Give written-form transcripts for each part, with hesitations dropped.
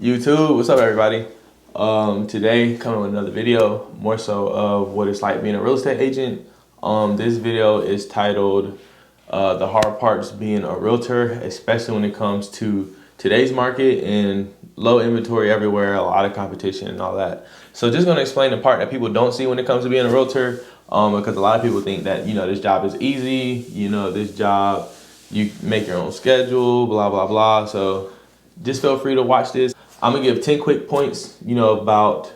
YouTube, what's up everybody? Today coming with another video, more so of what it's like being a real estate agent. This video is titled The Hard Parts Being a Realtor, especially when it comes to today's market and low inventory everywhere, a lot of competition and all that. So just gonna explain the part that people don't see when it comes to being a realtor, because a lot of people think that, this job is easy, this job, you make your own schedule, blah, blah, blah. So just feel free to watch this. I'm gonna give 10 quick points, about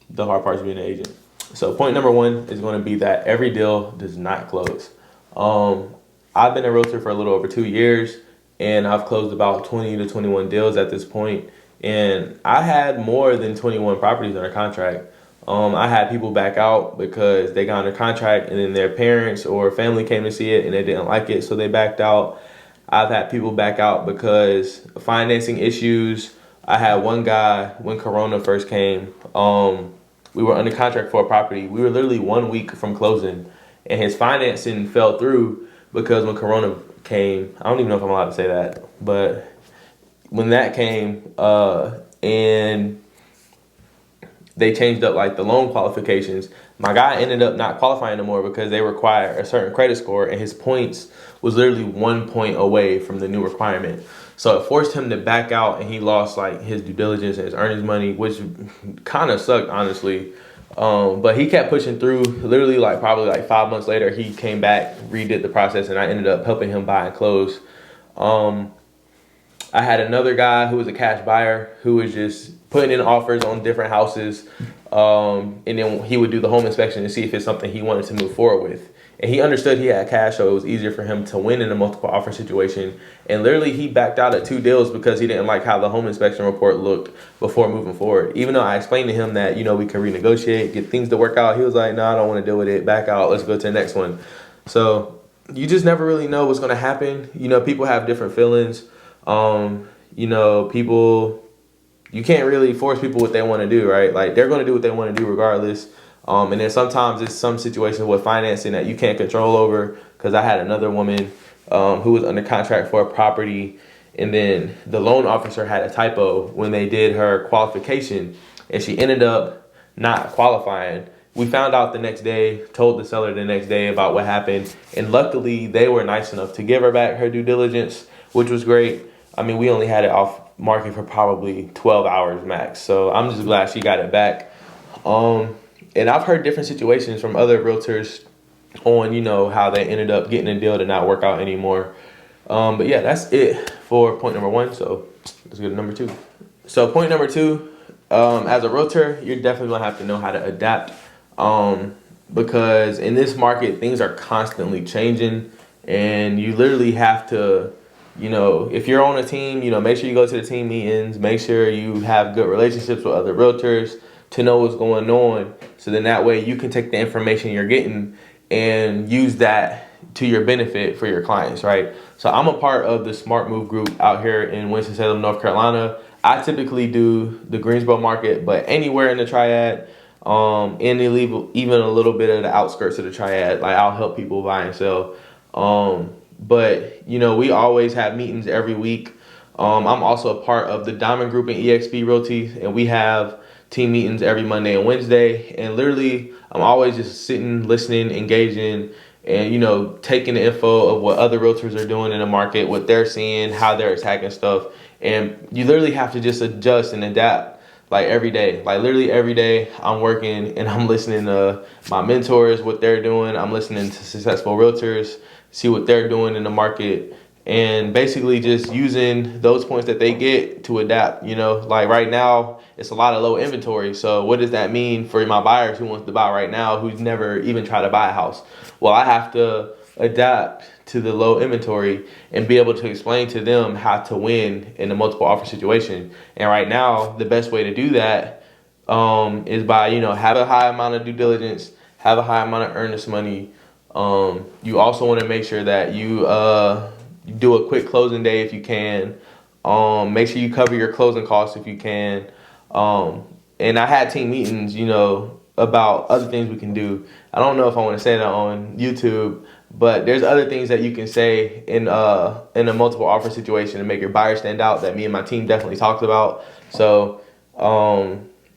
the hard parts of being an agent. So point number one is gonna be that every deal does not close. I've been a realtor for a little over 2 years and I've closed about 20 to 21 deals at this point. And I had more than 21 properties under contract. I had people back out because they got under contract and then their parents or family came to see it and they didn't like it, so they backed out. I've had people back out because of financing issues. I had one guy when Corona first came. We were under contract for a property. We were literally 1 week from closing, and his financing fell through because when Corona came, I don't even know if I'm allowed to say that, but when that came, and they changed up like the loan qualifications, my guy ended up not qualifying anymore because they require a certain credit score, and his points was literally 1 point away from the new requirement. So it forced him to back out, and he lost like his due diligence and his earnings money, which kind of sucked, honestly. But he kept pushing through. Literally, like probably like 5 months later, he came back, redid the process, and I ended up helping him buy and close. I had another guy who was a cash buyer who was just putting in offers on different houses, and then he would do the home inspection to see if it's something he wanted to move forward with. And he understood he had cash, so it was easier for him to win in a multiple offer situation. And literally, he backed out at 2 deals because he didn't like how the home inspection report looked before moving forward. Even though I explained to him that, we can renegotiate, get things to work out, he was like, no, I don't want to deal with it. Back out. Let's go to the next one. So you just never really know what's going to happen. People have different feelings. People, you can't really force people what they want to do, right? Like, they're going to do what they want to do regardless. And then sometimes it's some situations with financing that you can't control over, because I had another woman who was under contract for a property, and then the loan officer had a typo when they did her qualification, and she ended up not qualifying. We found out the next day, told the seller the next day about what happened, and luckily they were nice enough to give her back her due diligence, which was great. I mean, we only had it off market for probably 12 hours max, so I'm just glad she got it back. And I've heard different situations from other realtors on, how they ended up getting a deal to not work out anymore. But yeah, that's it for point number one. So let's go to number two. So point number two, as a realtor, you're definitely gonna have to know how to adapt, because in this market, things are constantly changing, and you literally have to, if you're on a team, make sure you go to the team meetings, make sure you have good relationships with other realtors to know what's going on, so then that way you can take the information you're getting and use that to your benefit for your clients, right? So I'm a part of the Smart Move group out here in Winston-Salem, North Carolina. I typically do the Greensboro market, but anywhere in the Triad, and even a little bit of the outskirts of the Triad, like I'll help people buy and sell. But we always have meetings every week. I'm also a part of the Diamond Group and EXP Realty, and we have team meetings every Monday and Wednesday. And literally, I'm always just sitting, listening, engaging, and taking the info of what other realtors are doing in the market, what they're seeing, how they're attacking stuff. And you literally have to just adjust and adapt, like every day. Like literally every day I'm working and I'm listening to my mentors, what they're doing. I'm listening to successful realtors, see what they're doing in the market, and basically just using those points that they get to adapt. Like right now, it's a lot of low inventory. So what does that mean for my buyers who wants to buy right now, who's never even tried to buy a house? Well, I have to adapt to the low inventory and be able to explain to them how to win in a multiple offer situation. And right now, the best way to do that is by, have a high amount of due diligence, have a high amount of earnest money. You also want to make sure that you do a quick closing day if you can. Make sure you cover your closing costs if you can. And I had team meetings, about other things we can do. I don't know if I want to say that on YouTube, but there's other things that you can say in a multiple offer situation to make your buyer stand out that me and my team definitely talked about. So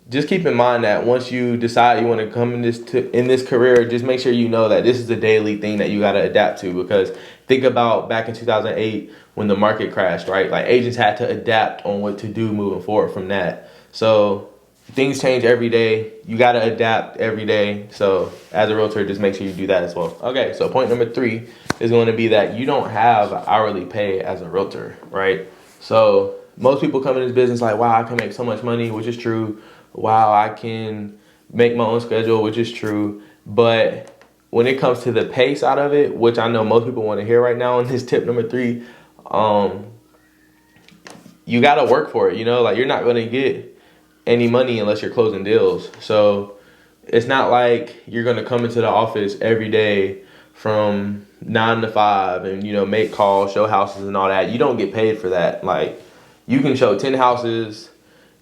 just keep in mind that once you decide you want to come in this career, just make sure you know that this is a daily thing that you got to adapt to. Because think about back in 2008 when the market crashed, right? Like agents had to adapt on what to do moving forward from that. So things change every day. You got to adapt every day. So as a realtor, just make sure you do that as well. Okay, so point number 3 is going to be that you don't have hourly pay as a realtor, right? So most people come in this business like, wow, I can make so much money, which is true. Wow, I can make my own schedule, which is true. But when it comes to the pay side of it, which I know most people want to hear right now in this tip number 3, you got to work for it. You know, like you're not going to get any money unless you're closing deals. So it's not like you're going to come into the office every day from 9 to 5 and, you know, make calls, show houses and all that. You don't get paid for that. Like you can show 10 houses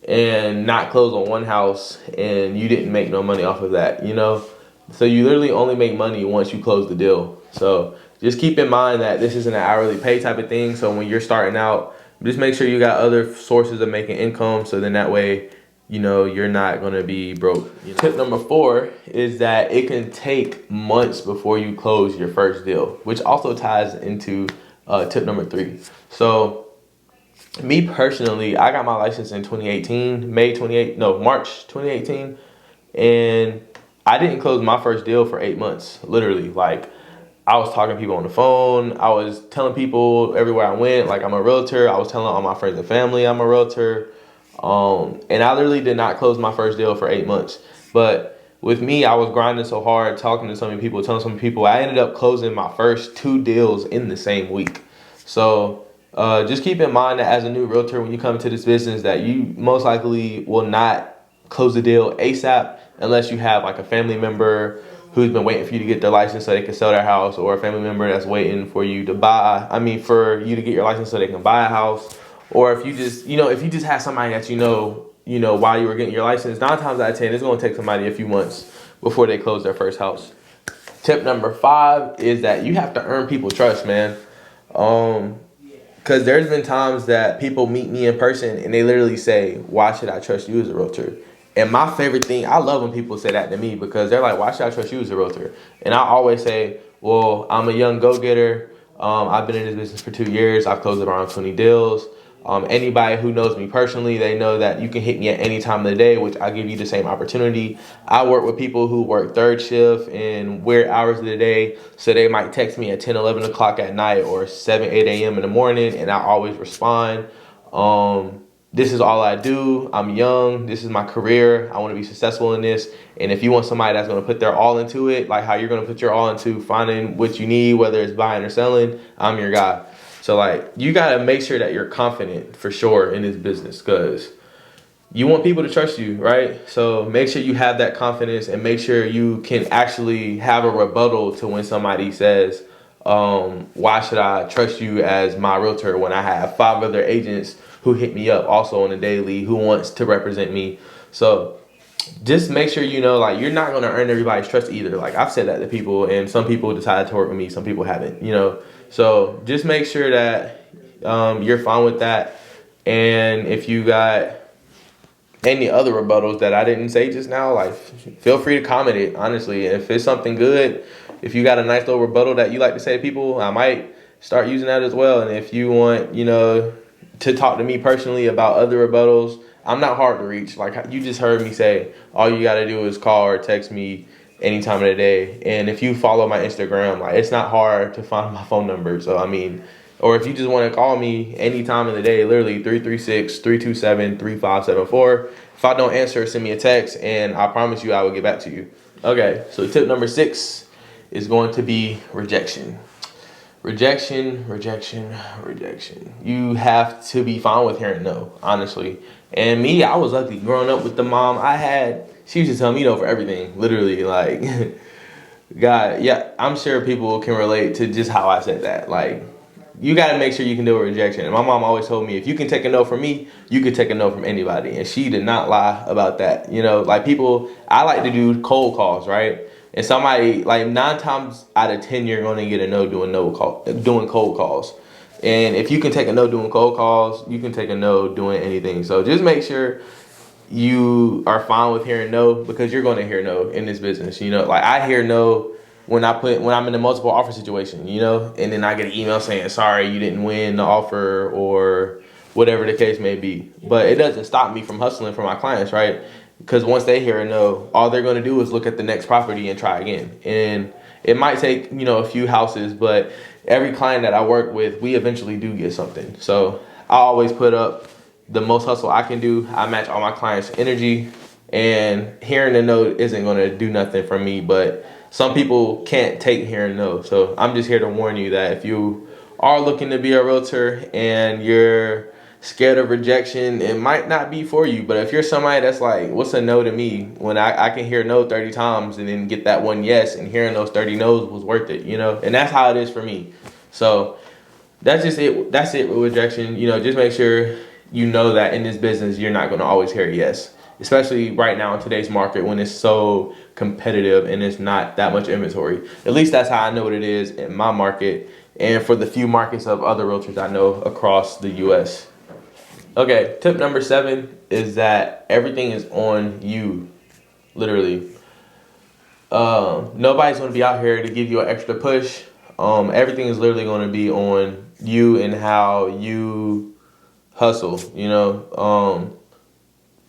and not close on one house and you didn't make no money off of that, you know? So you literally only make money once you close the deal. So just keep in mind that this isn't an hourly pay type of thing. So when you're starting out, just make sure you got other sources of making income. So then that way, you know, you're not going to be broke. You know? Tip number 4 is that it can take months before you close your first deal, which also ties into tip number 3. So me personally, I got my license in 2018, March 2018. And I didn't close my first deal for 8 months, literally. Like I was talking to people on the phone. I was telling people everywhere I went, like I'm a realtor. I was telling all my friends and family I'm a realtor. And I literally did not close my first deal for 8 months. But with me, I was grinding so hard, talking to so many people, telling so many people, I ended up closing my first 2 deals in the same week. So just keep in mind that as a new realtor, when you come into this business, that you most likely will not close the deal ASAP unless you have like a family member who's been waiting for you to get their license so they can sell their house, or a family member that's waiting for you to for you to get your license so they can buy a house. Or if you just, if you just have somebody that you know, while you were getting your license, 9 times out of 10, it's going to take somebody a few months before they close their first house. Tip number 5 is that you have to earn people's trust, man. Because there's been times that people meet me in person and they literally say, why should I trust you as a realtor? And my favorite thing, I love when people say that to me because they're like, why should I trust you as a realtor? And I always say, well, I'm a young go-getter. I've been in this business for 2 years. I've closed around 20 deals. Anybody who knows me personally, they know that you can hit me at any time of the day, which I give you the same opportunity. I work with people who work third shift and weird hours of the day. So they might text me at 10, 11 o'clock at night or 7, 8 a.m. in the morning, and I always respond. This is all I do. I'm young. This is my career. I want to be successful in this. And if you want somebody that's going to put their all into it, like how you're going to put your all into finding what you need, whether it's buying or selling, I'm your guy. So like, you got to make sure that you're confident for sure in this business because you want people to trust you, right? So make sure you have that confidence and make sure you can actually have a rebuttal to when somebody says, why should I trust you as my realtor when I have 5 other agents who hit me up also on a daily who wants to represent me. So just make sure like you're not going to earn everybody's trust either. Like I've said that to people and some people decided to work with me, some people haven't, So just make sure that you're fine with that. And if you got any other rebuttals that I didn't say just now, like feel free to comment it, honestly. If it's something good, if you got a nice little rebuttal that you like to say to people, I might start using that as well. And if you want, to talk to me personally about other rebuttals, I'm not hard to reach. Like you just heard me say, all you got to do is call or text me any time of the day. And if you follow my Instagram, like it's not hard to find my phone number. So, or if you just want to call me any time of the day, literally 336-327-3574. If I don't answer, send me a text and I promise you I will get back to you. Okay, so tip number 6 is going to be rejection. Rejection. You have to be fine with hearing no, honestly. And me, I was lucky growing up with the mom I had. She used to tell me no for everything, literally. Like, God, yeah, I'm sure people can relate to just how I said that. Like, you got to make sure you can deal with rejection. And my mom always told me, if you can take a no from me, you can take a no from anybody. And she did not lie about that. Like people, I like to do cold calls, right? And somebody, like 9 times out of 10, you're going to get a no doing cold calls. And if you can take a no doing cold calls, you can take a no doing anything. So just make sure you are fine with hearing no, because you're going to hear no in this business. You know, like I hear no when I'm in a multiple offer situation, you know, and then I get an email saying, sorry, you didn't win the offer, or whatever the case may be. But it doesn't stop me from hustling for my clients, right? Because once they hear a no, all they're going to do is look at the next property and try again. And it might take, you know, a few houses, but every client that I work with, we eventually do get something. So I always put up the most hustle I can do. I match all my clients' energy, and hearing a no isn't going to do nothing for me. But some people can't take hearing no. So I'm just here to warn you that if you are looking to be a realtor and you're scared of rejection, it might not be for you. But if you're somebody that's like, what's a no to me, when I can hear no 30 times and then get that one yes, and hearing those 30 no's was worth it, you know? And that's how it is for me. So that's just it. That's it with rejection. You know, just make sure you know that in this business, you're not going to always hear yes, especially right now in today's market when it's so competitive and it's not that much inventory. At least that's how I know what it is in my market and for the few markets of other realtors I know across the US. Okay, tip number 7 is that everything is on you, literally. Nobody's going to be out here to give you an extra push. Everything is literally going to be on you and how you hustle, you know.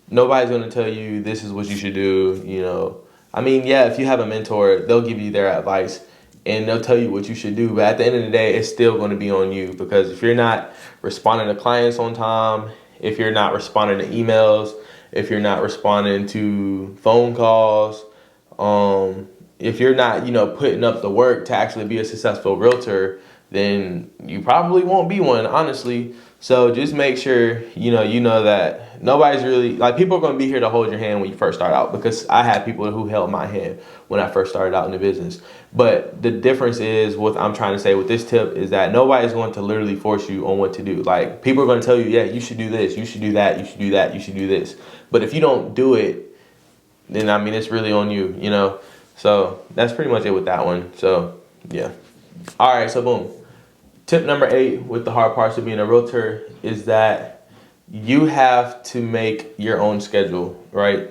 Nobody's going to tell you this is what you should do, you know. I mean, yeah, if you have a mentor, they'll give you their advice and they'll tell you what you should do. But at the end of the day, it's still going to be on you, because if you're not responding to clients on time, if you're not responding to emails, if you're not responding to phone calls, if you're not, you know, putting up the work to actually be a successful realtor, then you probably won't be one, honestly. So just make sure, you know that nobody's really, like, people are going to be here to hold your hand when you first start out, because I had people who held my hand when I first started out in the business. But the difference is, what I'm trying to say with this tip is that nobody's going to literally force you on what to do. Like, people are going to tell you, yeah, you should do this, you should do that, you should do that, you should do this. But if you don't do it, then, I mean, it's really on you, you know? So that's pretty much it with that one. So, yeah. All right, so boom. Tip number 8 with the hard parts of being a realtor is that you have to make your own schedule, right?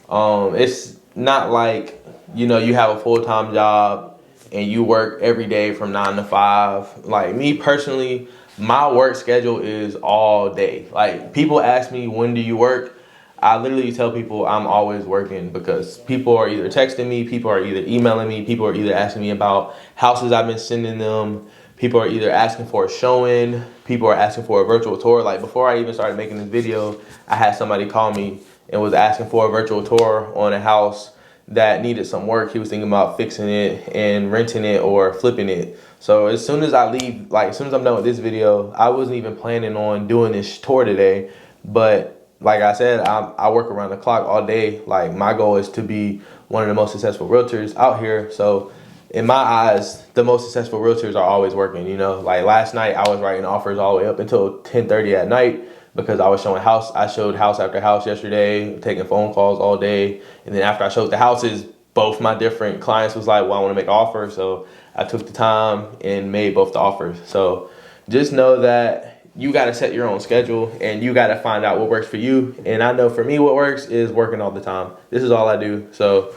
It's not like, you know, you have a full-time job and you work every day from 9 to 5. Like me personally, my work schedule is all day. Like, people ask me, when do you work? I literally tell people I'm always working, because people are either texting me, people are either emailing me, people are either asking me about houses I've been sending them. People are either asking for a showing, people are asking for a virtual tour. Like, before I even started making this video, I had somebody call me and was asking for a virtual tour on a house that needed some work. He was thinking about fixing it and renting it or flipping it. So as soon as I leave, like as soon as I'm done with this video, I wasn't even planning on doing this tour today. But like I said, I work around the clock all day. Like, my goal is to be one of the most successful realtors out here. So in my eyes, the most successful realtors are always working, you know. Like, last night I was writing offers all the way up until 10:30 at night, because I was showing house. I showed house after house yesterday, taking phone calls all day. And then after I showed the houses, both my different clients was like, well, I want to make an offer. So I took the time and made both the offers. So just know that you got to set your own schedule and you got to find out what works for you. And I know for me, what works is working all the time. This is all I do. So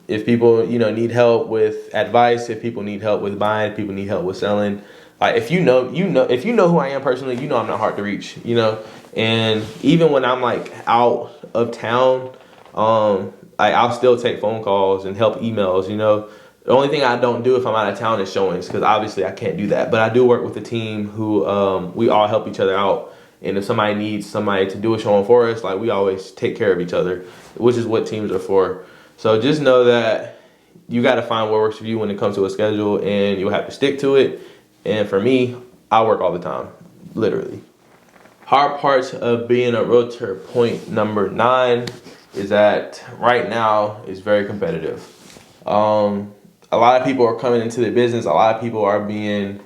if people, you know, need help with advice, if people need help with buying, if people need help with selling, like, if you know who I am personally, you know I'm not hard to reach, you know. And even when I'm like out of town, I'll still take phone calls and help emails, you know. The only thing I don't do if I'm out of town is showings, because obviously I can't do that. But I do work with a team who we all help each other out. And if somebody needs somebody to do a showing for us, like, we always take care of each other, which is what teams are for. So just know that you got to find what works for you when it comes to a schedule, and you'll have to stick to it. And for me, I work all the time, literally. Hard parts of being a realtor, point number 9, is that right now it's very competitive. A lot of people are coming into the business. A lot of people are being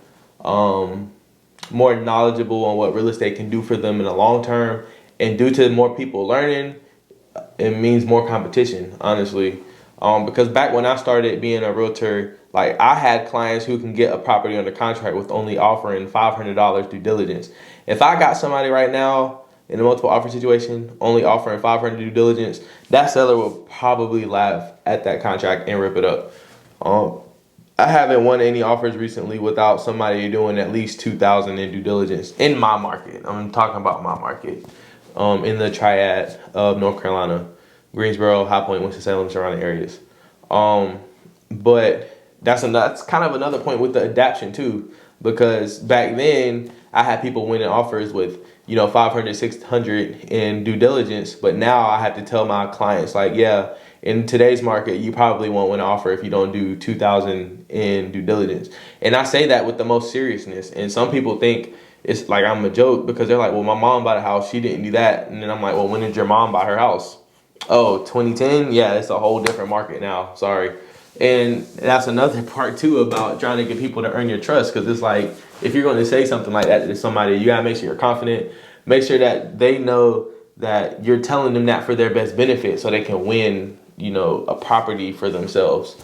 more knowledgeable on what real estate can do for them in the long term. And due to more people learning, it means more competition, honestly. Because back when I started being a realtor, Like, I had clients who can get a property under contract with only offering $500 due diligence. If I got somebody right now in a multiple offer situation only offering $500 due diligence, that seller will probably laugh at that contract and rip it up. I haven't won any offers recently without somebody doing at least 2,000 in due diligence in my market. I'm talking about my market, in the triad of North Carolina, Greensboro, High Point, Winston-Salem, surrounding areas. But that's kind of another point with the adaption too, because back then I had people winning offers with 500, 600 in due diligence, but now I have to tell my clients, like, yeah, in today's market, you probably won't win an offer if you don't do 2,000 in due diligence. And I say that with the most seriousness. And some people think it's like I'm a joke, because they're like, well, my mom bought a house, she didn't do that. And then I'm like, well, when did your mom buy her house? Oh, 2010? Yeah, it's a whole different market now. Sorry. And that's another part too about trying to get people to earn your trust, because it's like, if you're going to say something like that to somebody, you got to make sure you're confident. Make sure that they know that you're telling them that for their best benefit, so they can win, a property for themselves.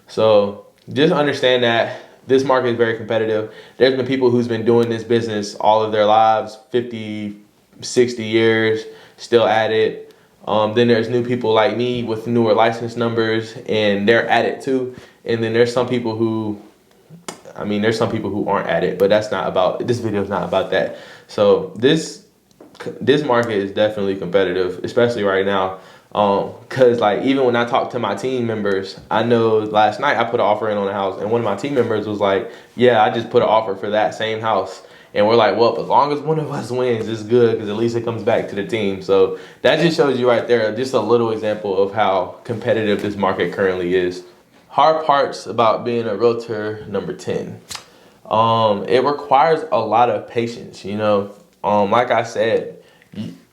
So just understand that this market is very competitive. There's been people who's been doing this business all of their lives, 50, 60 years, still at it. Then there's new people like me with newer license numbers, and they're at it too. And then there's some people who aren't at it, but this video is not about that. So this market is definitely competitive, especially right now. Cause like, even when I talk to my team members, I know last night I put an offer in on a house, and one of my team members was like, yeah, I just put an offer for that same house. And we're like, well, as long as one of us wins, it's good, because at least it comes back to the team. So that just shows you right there, just a little example of how competitive this market currently is. Hard parts about being a realtor, number 10. It requires a lot of patience, like I said,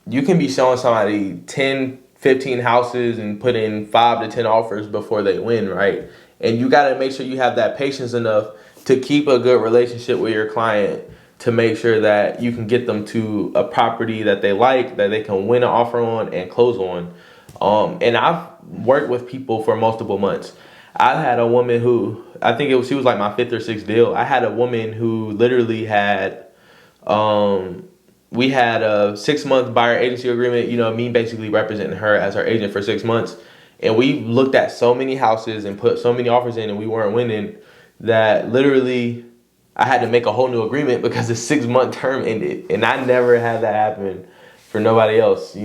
you can be showing somebody 10, 15 houses and put in 5 to 10 offers before they win, right? And you got to make sure you have that patience enough to keep a good relationship with your client, to make sure that you can get them to a property that they like, that they can win an offer on and close on. And I've worked with people for multiple months. I had a woman who, she was like my 5th or 6th deal. I had a woman who literally had, we had a 6-month buyer agency agreement, me basically representing her as her agent for 6 months. And we looked at so many houses and put so many offers in, and we weren't winning, that literally I had to make a whole new agreement because the 6-month term ended. And I never had that happen for nobody else,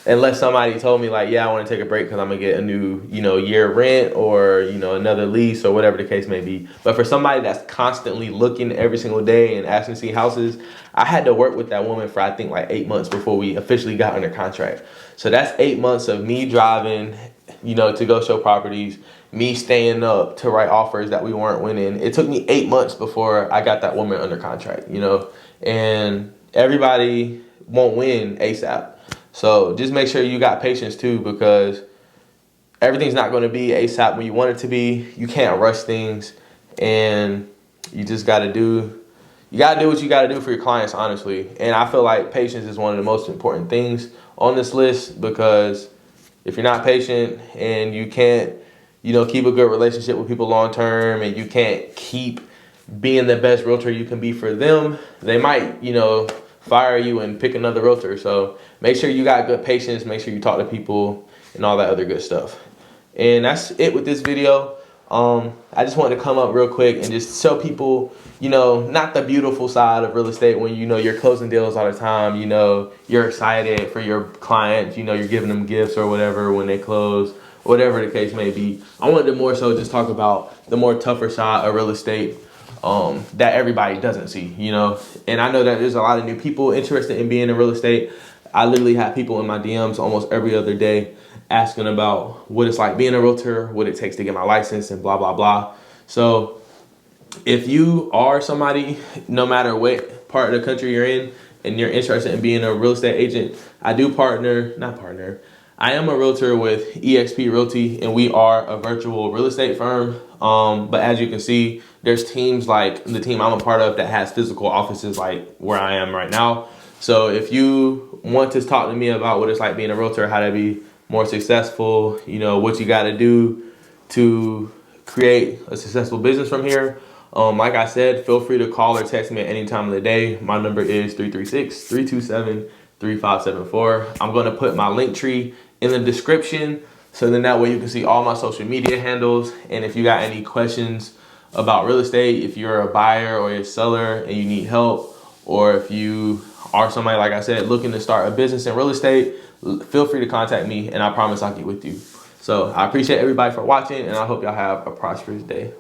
unless somebody told me like, yeah, I want to take a break because I'm going to get a new, year rent, or, another lease, or whatever the case may be. But for somebody that's constantly looking every single day and asking to see houses, I had to work with that woman for, I think, like 8 months before we officially got under contract. So that's 8 months of me driving, to go show properties, me staying up to write offers that we weren't winning. It took me 8 months before I got that woman under contract, and everybody won't win ASAP. So just make sure you got patience too, because everything's not going to be ASAP when you want it to be. You can't rush things, and you just got to do what you got to do for your clients, honestly. And I feel like patience is one of the most important things on this list, because if you're not patient and you can't, keep a good relationship with people long term, and you can't keep being the best realtor you can be for them, they might, fire you and pick another realtor. So make sure you got good patience. Make sure you talk to people and all that other good stuff. And that's it with this video. I just wanted to come up real quick and just show people, not the beautiful side of real estate when, you're closing deals all the time, you're excited for your clients, you're giving them gifts or whatever when they close, whatever the case may be. I wanted to more so just talk about the more tougher side of real estate, that everybody doesn't see, and I know that there's a lot of new people interested in being in real estate. I literally have people in my DMs almost every other day asking about what it's like being a realtor, what it takes to get my license, and blah, blah, blah. So if you are somebody, no matter what part of the country you're in, and you're interested in being a real estate agent, I am a realtor with eXp Realty, and we are a virtual real estate firm. But as you can see, there's teams like the team I'm a part of that has physical offices like where I am right now. So if you want to talk to me about what it's like being a realtor, how to be more successful, what you got to do to create a successful business from here. Like I said, feel free to call or text me at any time of the day. My number is 336-327-3574. I'm going to put my link tree in the description, so then that way you can see all my social media handles. And if you got any questions about real estate, if you're a buyer or a seller and you need help, or if you are somebody, like I said, looking to start a business in real estate, feel free to contact me, and I promise I'll get with you. So I appreciate everybody for watching, and I hope y'all have a prosperous day.